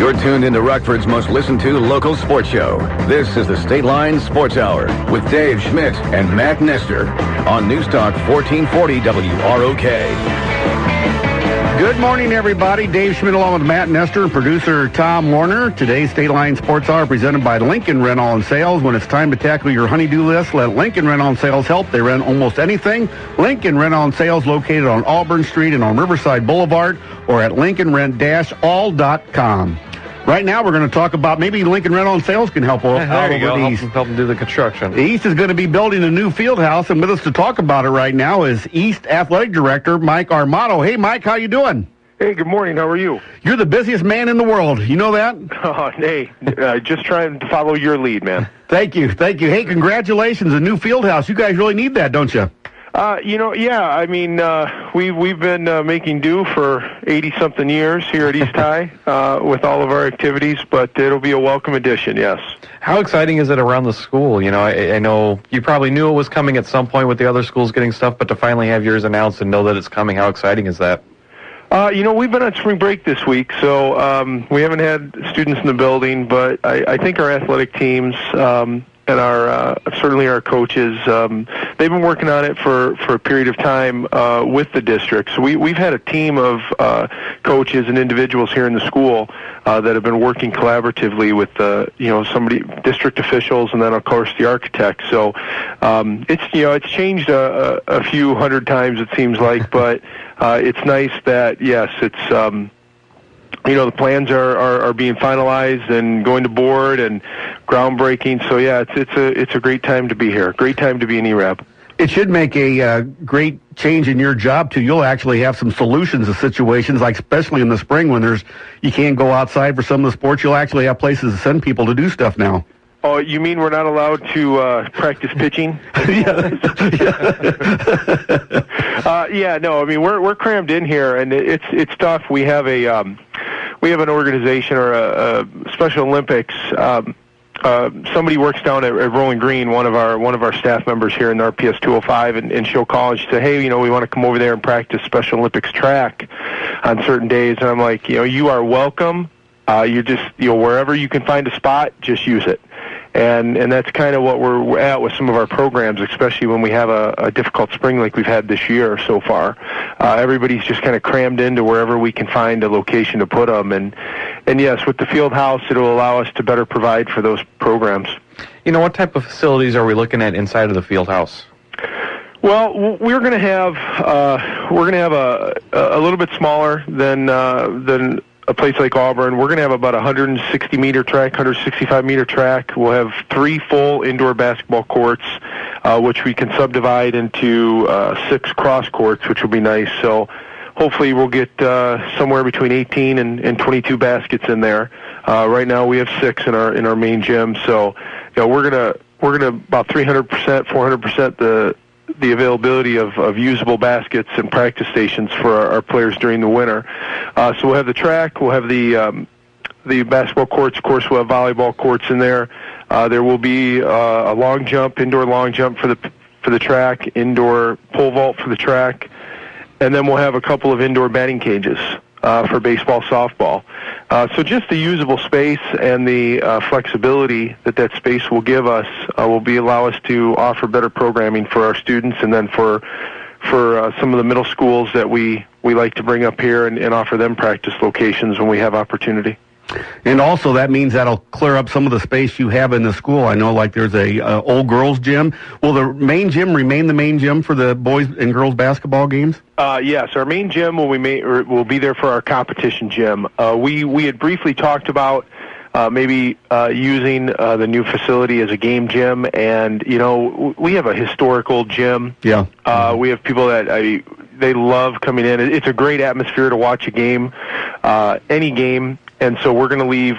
You're tuned into Rockford's most listened to local sports show. This is the State Line Sports Hour with Dave Schmidt and Matt Nestor on News Talk 1440 WROK. Good morning, everybody. Dave Schmidt along with Matt Nestor and producer Tom Warner. Today's State Line Sports Hour presented by Lincoln Rental and Sales. When it's time to tackle your honey-do list, let Lincoln Rental and Sales help. They rent almost anything. Lincoln Rental and Sales located on Auburn Street and on Riverside Boulevard or at lincolnrent-all.com. Right now, we're going to talk about maybe Lincoln Rental and Sales can help out over the East. Help them do the construction. The East is going to be building a new field house, and with us to talk about it right now is East Athletic Director Mike Armato. Hey, Mike, how you doing? Hey, good morning. How are you? You're the busiest man in the world. You know that? Oh, hey, just trying to follow your lead, man. Thank you. Hey, congratulations, a new field house. You guys really need that, don't you? We've been making do for 80-something years here at East High with all of our activities, but it'll be a welcome addition, yes. How exciting is it around the school? You know, I know you probably knew it was coming at some point with the other schools getting stuff, but to finally have yours announced and know that it's coming, how exciting is that? We've been on spring break this week, so we haven't had students in the building, but I think our athletic teams and certainly our coaches, they've been working on it for a period of time with the district. So we've had a team of coaches and individuals here in the school that have been working collaboratively with district officials and then of course the architect. So it's changed a few hundred times it seems like, but it's nice that yes, it's. The plans are being finalized and going to board and groundbreaking. So yeah, it's a great time to be here. Great time to be in ERAB. It should make a great change in your job too. You'll actually have some solutions to situations, like especially in the spring when you can't go outside for some of the sports. You'll actually have places to send people to do stuff now. Oh, you mean we're not allowed to practice pitching? We're crammed in here, and it's tough. We have an organization or a Special Olympics. Somebody works down at Rolling Green, one of our staff members here in the RPS 205, and she'll call and she say, hey, we want to come over there and practice Special Olympics track on certain days, and I'm like, you are welcome. You just wherever you can find a spot, just use it. And that's kind of what we're at with some of our programs, especially when we have a difficult spring like we've had this year so far. Everybody's just kind of crammed into wherever we can find a location to put them. And yes, with the field house, it'll allow us to better provide for those programs. What type of facilities are we looking at inside of the field house? Well, we're going to have a little bit smaller than a place like Auburn. We're going to have about a 160-meter track, 165-meter track. We'll have 3 full indoor basketball courts, which we can subdivide into 6 cross courts, which will be nice. So hopefully we'll get somewhere between 18 and 22 baskets in there. Right now we have 6 in our main gym. So we're gonna about 300%, 400% the availability of usable baskets and practice stations for our players during the winter. So we'll have the track, we'll have the basketball courts, of course we'll have volleyball courts in there. There will be a long jump, indoor long jump for the track, indoor pole vault for the track, and then we'll have a couple of indoor batting cages for baseball, softball. So just the usable space and the flexibility that space will give us will allow us to offer better programming for our students, and then for some of the middle schools that we like to bring up here and offer them practice locations when we have opportunity. And also that means that'll clear up some of the space you have in the school. I know like there's a old girls gym. Will the main gym remain the main gym for the boys and girls basketball games? Yes, our main gym will be there for our competition gym. We had briefly talked about maybe using the new facility as a game gym, and we have a historic old gym. Yeah. We have people that they love coming in. It's a great atmosphere to watch a game, any game. And so we're going to leave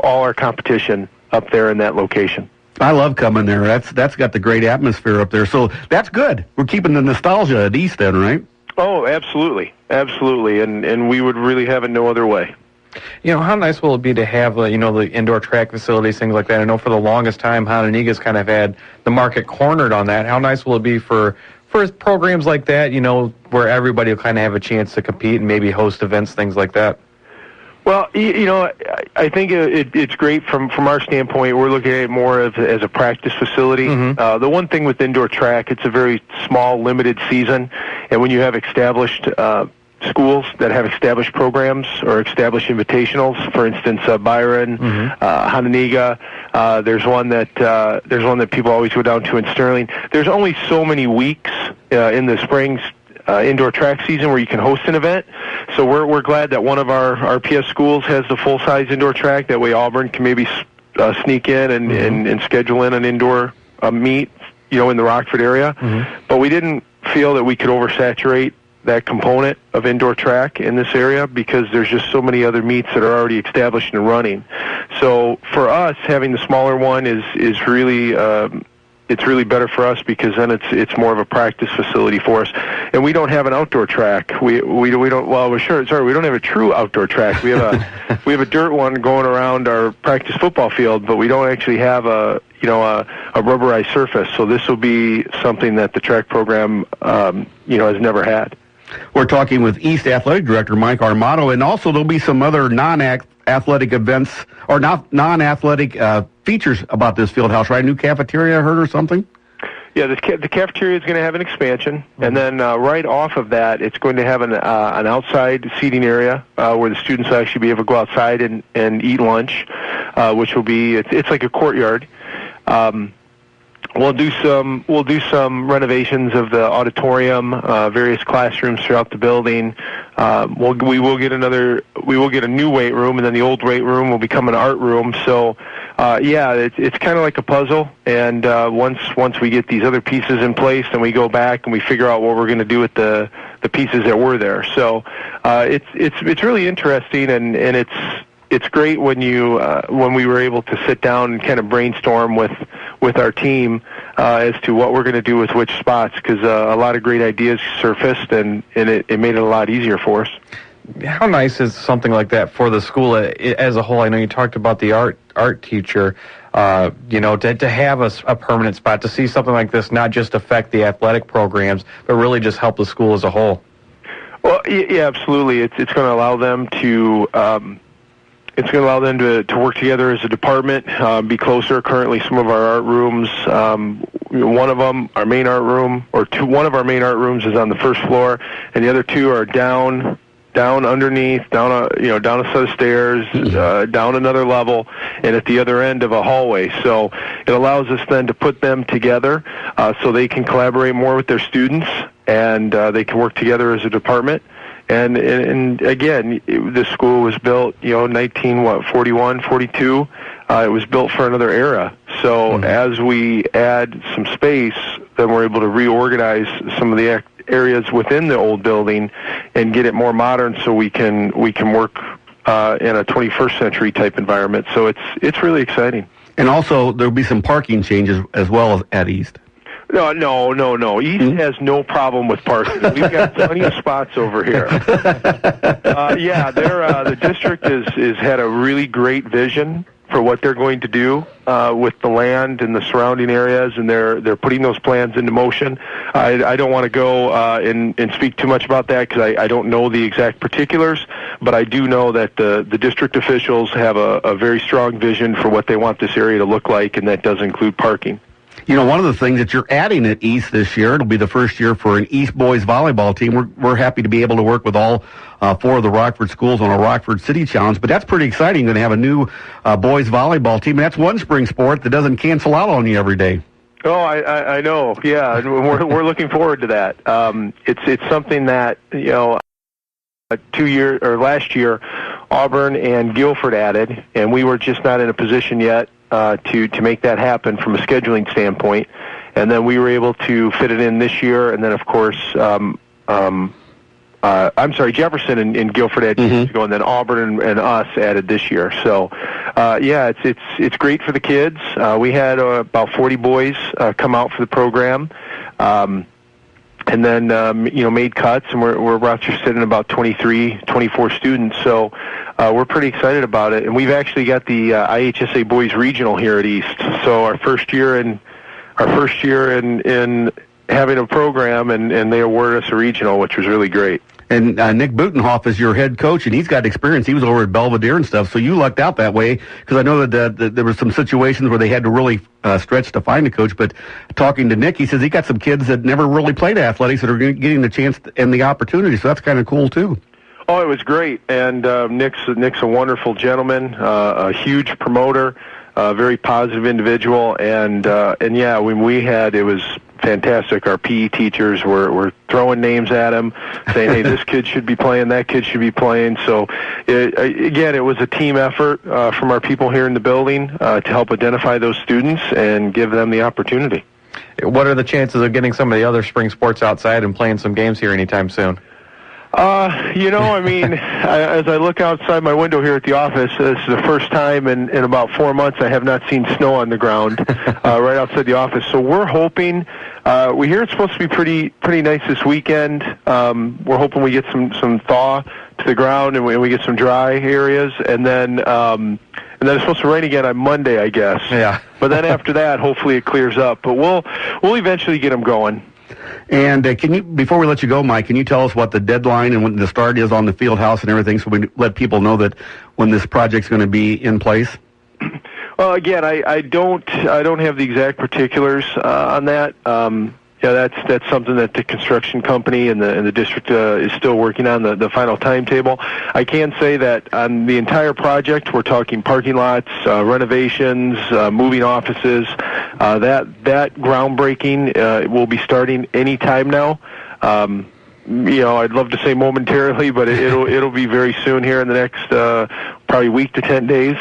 all our competition up there in that location. I love coming there. That's got the great atmosphere up there. So that's good. We're keeping the nostalgia at East then, right? Oh, absolutely. Absolutely. And we would really have it no other way. How nice will it be to have, the indoor track facilities, things like that? I know for the longest time, Hononegah's kind of had the market cornered on that. How nice will it be for programs like that, where everybody will kind of have a chance to compete and maybe host events, things like that? Well, I think it's great from our standpoint. We're looking at it more as a practice facility. The one thing with indoor track, it's a very small, limited season, and when you have established schools that have established programs or established invitationals, for instance, Byron, Hononegah, there's one that people always go down to in Sterling. There's only so many weeks in the spring indoor track season where you can host an event. So we're glad that one of our RPS schools has the full-size indoor track. That way Auburn can maybe sneak in and schedule in an indoor meet, in the Rockford area. But we didn't feel that we could oversaturate that component of indoor track in this area because there's just so many other meets that are already established and running. So for us, having the smaller one is really it's really better for us because then it's more of a practice facility for us. And we don't have an outdoor track. We don't. Well, we don't have a true outdoor track. We have a dirt one going around our practice football field, but we don't actually have a rubberized surface. So this will be something that the track program has never had. We're talking with East Athletic Director Mike Armato, and also there'll be some other non-athletic events or non-athletic features about this field house, right? New cafeteria, I heard, or something? Yeah, the cafeteria is going to have an expansion, and then right off of that, it's going to have an outside seating area where the students will actually be able to go outside and eat lunch, which will be it's like a courtyard. We'll do some renovations of the auditorium, various classrooms throughout the building. We will get a new weight room, and then the old weight room will become an art room. So, it's kind of like a puzzle. And once we get these other pieces in place, then we go back and we figure out what we're going to do with the pieces that were there. So, it's really interesting, and it's great when we were able to sit down and kind of brainstorm with our team as to what we're going to do with which spots, because a lot of great ideas surfaced, and it made it a lot easier for us. How nice is something like that for the school as a whole? I know you talked about the art teacher, to have a permanent spot, to see something like this not just affect the athletic programs, but really just help the school as a whole. Well, yeah, absolutely. It's going to allow them to. It's going to allow them to work together as a department, be closer. Currently, some of our art rooms, one of them, our main art room, one of our main art rooms is on the first floor, and the other two are down underneath, down a set of stairs, down another level, and at the other end of a hallway. So it allows us then to put them together so they can collaborate more with their students, and they can work together as a department. And again, this school was built, 1941, 42. It was built for another era. So as we add some space, then we're able to reorganize some of the areas within the old building and get it more modern, so we can work in a 21st century type environment. So it's really exciting. And also there'll be some parking changes as well at East. No. East has no problem with parking. We've got plenty of spots over here. The district has had a really great vision for what they're going to do with the land and the surrounding areas, and they're putting those plans into motion. I don't want to go and speak too much about that because I don't know the exact particulars, but I do know that the district officials have a very strong vision for what they want this area to look like, and that does include parking. One of the things that you're adding at East this year, it'll be the first year for an East boys volleyball team. We're happy to be able to work with all four of the Rockford schools on a Rockford City Challenge, but that's pretty exciting. Going to have a new boys volleyball team. And that's one spring sport that doesn't cancel out on you every day. Oh, I know. Yeah, and we're looking forward to that. It's something that last year, Auburn and Guilford added, and we were just not in a position yet to make that happen from a scheduling standpoint. And then we were able to fit it in this year, and then of course Jefferson and Guilford added years ago, and then Auburn and us added this year. So it's great for the kids. We had about 40 boys come out for the program, and then made cuts, and we're interested in about 24 students. So we're pretty excited about it, and we've actually got the IHSA Boys Regional here at East. So our first year in having a program, and they awarded us a regional, which was really great. And Nick Butenhoff is your head coach, and he's got experience. He was over at Belvedere and stuff, so you lucked out that way, because I know that there were some situations where they had to really stretch to find a coach. But talking to Nick, he says he got some kids that never really played athletics that are getting the chance and the opportunity, so that's kind of cool, too. Oh, it was great, and Nick's a wonderful gentleman, a huge promoter, a very positive individual, and yeah, when we had, it was fantastic. Our PE teachers were throwing names at him, saying, hey, this kid should be playing, that kid should be playing. So, it was a team effort from our people here in the building to help identify those students and give them the opportunity. What are the chances of getting some of the other spring sports outside and playing some games here anytime soon? I mean, as I look outside my window here at the office, this is the first time in about 4 months I have not seen snow on the ground right outside the office. So we're hoping, we hear it's supposed to be pretty nice this weekend. We're hoping we get some thaw to the ground and we get some dry areas, and then it's supposed to rain again on Monday, I guess. Yeah. But then after that, hopefully it clears up. But we'll eventually get them going. And can you, before we let you go, Mike, can you tell us what the deadline and when the start is on the field house and everything, so we let people know that when this project's going to be in place? Well, again, I don't have the exact particulars on that. That's something that the construction company and the district is still working on, the final timetable. I can say that on the entire project, we're talking parking lots, renovations, moving offices. That groundbreaking will be starting any time now. I'd love to say momentarily, but it'll be very soon here in the next probably week to 10 days.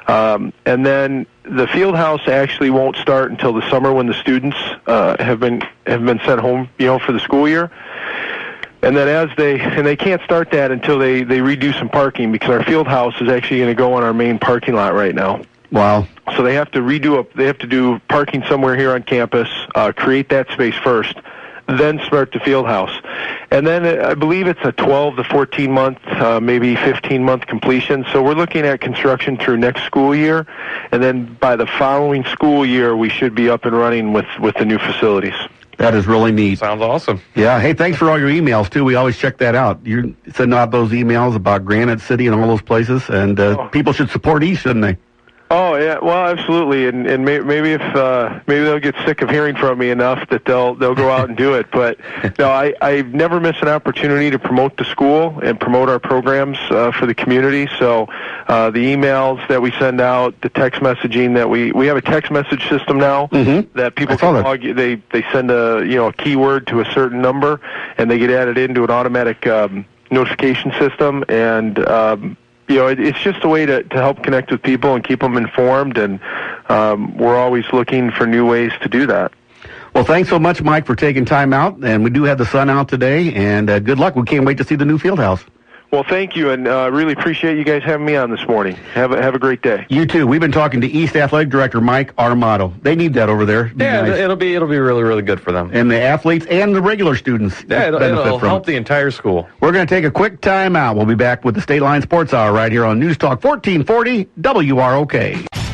And then the field house actually won't start until the summer, when the students have been sent home, for the school year. And then they can't start that until they redo some parking, because our field house is actually going to go on our main parking lot right now. Wow. So they have to do parking somewhere here on campus, create that space first, then start the field house. And then I believe it's a 12 to 14 month, maybe 15 month completion. So we're looking at construction through next school year, and then by the following school year, we should be up and running with the new facilities. That is really neat. Sounds awesome. Yeah. Hey, thanks for all your emails, too. We always check that out. You're sending out those emails about Granite City and all those places, and people should support East, shouldn't they? Oh yeah, well, absolutely, and maybe if maybe they'll get sick of hearing from me enough that they'll go out and do it. But no, I never miss an opportunity to promote the school and promote our programs for the community. So the emails that we send out, the text messaging that we have a text message system now that people can log. They send a keyword to a certain number, and they get added into an automatic notification system, and it's just a way to help connect with people and keep them informed, and we're always looking for new ways to do that. Well, thanks so much, Mike, for taking time out, and we do have the sun out today, and good luck. We can't wait to see the new field house. Well, thank you, and really appreciate you guys having me on this morning. Have a great day. You too. We've been talking to East Athletic Director Mike Armato. They need that over there. Yeah, nice. It'll be really, really good for them. And the athletes and the regular students. Yeah, it'll help the entire school. We're going to take a quick time out. We'll be back with the State Line Sports Hour right here on News Talk 1440 WROK.